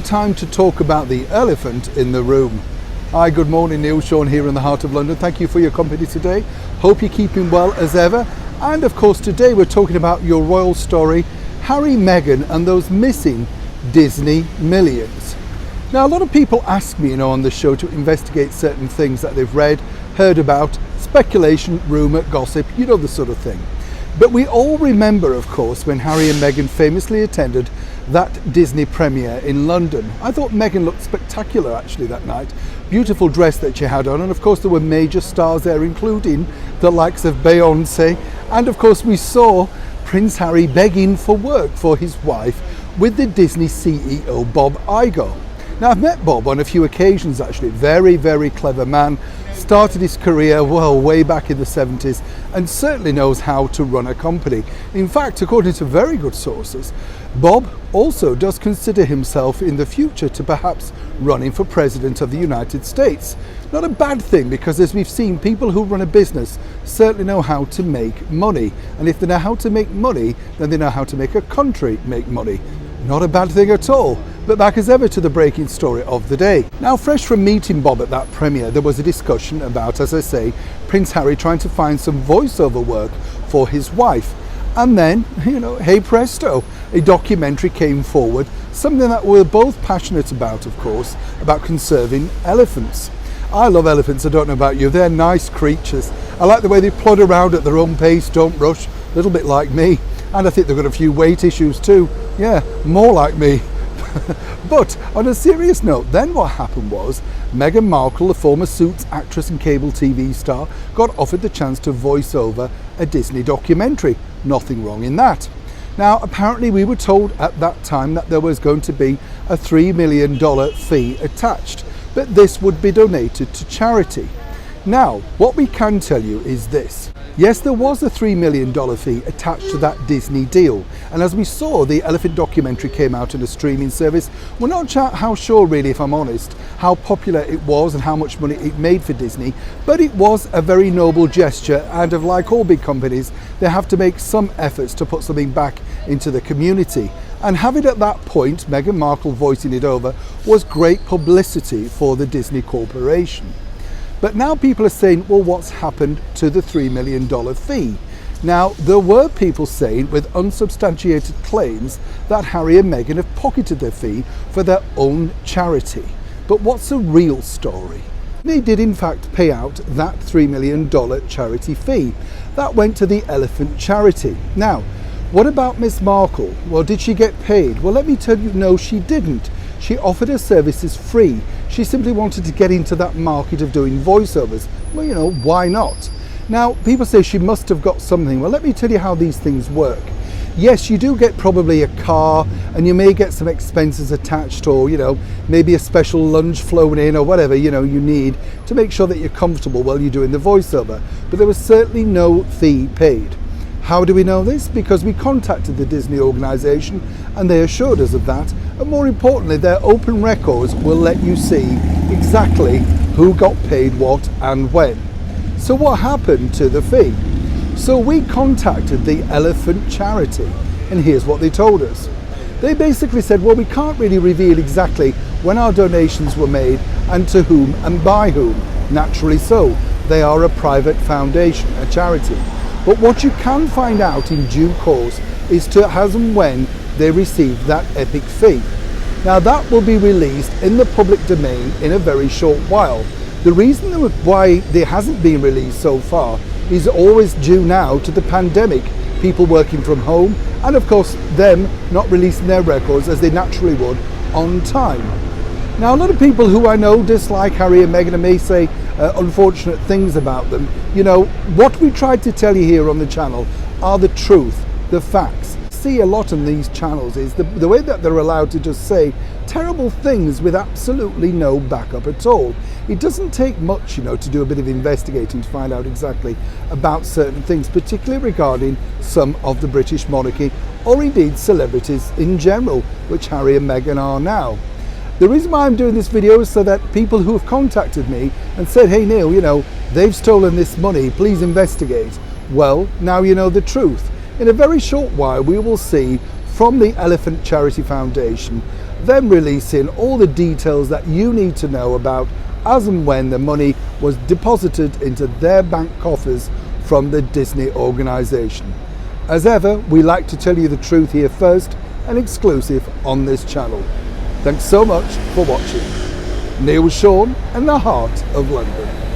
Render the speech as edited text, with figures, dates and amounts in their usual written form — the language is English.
time to talk about the elephant in the room. Hi, good morning, Neil Sean here in the heart of London. Thank you for your company today. Hope you're keeping well as ever. And of course today we're talking about your royal story, Harry, Meghan and those missing Disney millions. Now a lot of people ask me, on the show to investigate certain things that they've read, heard about, speculation, rumour, gossip, the sort of thing. But we all remember, of course, when Harry and Meghan famously attended that Disney premiere in London. I thought Meghan looked spectacular actually that night. Beautiful dress that she had on, and of course there were major stars there, including the likes of Beyonce. And of course we saw Prince Harry begging for work for his wife with the Disney CEO Bob Iger. Now I've met Bob on a few occasions actually. Very, very clever man. Started his career way back in the 70s and certainly knows how to run a company. In fact, according to very good sources, Bob also does consider himself in the future to perhaps running for president of the United States. Not a bad thing, because as we've seen, people who run a business certainly know how to make money. And if they know how to make money, then they know how to make a country make money. Not a bad thing at all. But back as ever to the breaking story of the day. Now, fresh from meeting Bob at that premiere, there was a discussion about, as I say, Prince Harry trying to find some voiceover work for his wife. And then, hey presto, a documentary came forward, something that we're both passionate about, of course, about conserving elephants. I love elephants, I don't know about you, they're nice creatures. I like the way they plod around at their own pace, don't rush, a little bit like me. And I think they've got a few weight issues too. Yeah, more like me. But on a serious note, then what happened was Meghan Markle, the former Suits actress and cable TV star, got offered the chance to voice over a Disney documentary. Nothing wrong in that. Now, apparently we were told at that time that there was going to be a $3 million fee attached, but this would be donated to charity. Now, what we can tell you is this. Yes, there was a $3 million fee attached to that Disney deal. And as we saw, the elephant documentary came out in a streaming service. We're not how sure, really, if I'm honest, how popular it was and how much money it made for Disney. But it was a very noble gesture. And like all big companies, they have to make some efforts to put something back into the community. And having at that point, Meghan Markle voicing it over, was great publicity for the Disney Corporation. But now people are saying, well, what's happened to the $3 million fee? Now, there were people saying with unsubstantiated claims that Harry and Meghan have pocketed their fee for their own charity. But what's the real story? They did in fact pay out that $3 million charity fee. That went to the elephant charity. Now, what about Miss Markle? Well, did she get paid? Well, let me tell you, no, she didn't. She offered her services free. She simply wanted to get into that market of doing voiceovers. Well, why not? Now, people say she must have got something. Well, let me tell you how these things work. Yes, you do get probably a car and you may get some expenses attached, or, maybe a special lunch flown in or whatever, you need to make sure that you're comfortable while you're doing the voiceover. But there was certainly no fee paid. How do we know this? Because we contacted the Disney organisation and they assured us of that. And more importantly, their open records will let you see exactly who got paid what and when. So what happened to the fee? So we contacted the elephant charity, and here's what they told us. They basically said, well, we can't really reveal exactly when our donations were made and to whom and by whom. Naturally so. They are a private foundation, a charity. But what you can find out in due course is to as and when they receive that epic fee. Now that will be released in the public domain in a very short while. The reason why it hasn't been released so far is always due now to the pandemic, people working from home, and of course them not releasing their records as they naturally would on time. Now, a lot of people who I know dislike Harry and Meghan and may say unfortunate things about them. What we tried to tell you here on the channel are the truth, the facts. See a lot on these channels is the way that they're allowed to just say terrible things with absolutely no backup at all. It doesn't take much, to do a bit of investigating to find out exactly about certain things, particularly regarding some of the British monarchy or indeed celebrities in general, which Harry and Meghan are now. The reason why I'm doing this video is so that people who have contacted me and said, hey Neil, they've stolen this money, please investigate. Well, now you know the truth. In a very short while, we will see from the Elephant Charity Foundation then releasing all the details that you need to know about as and when the money was deposited into their bank coffers from the Disney organisation. As ever, we like to tell you the truth here first and exclusive on this channel. Thanks so much for watching. Neil Sean and the Heart of London.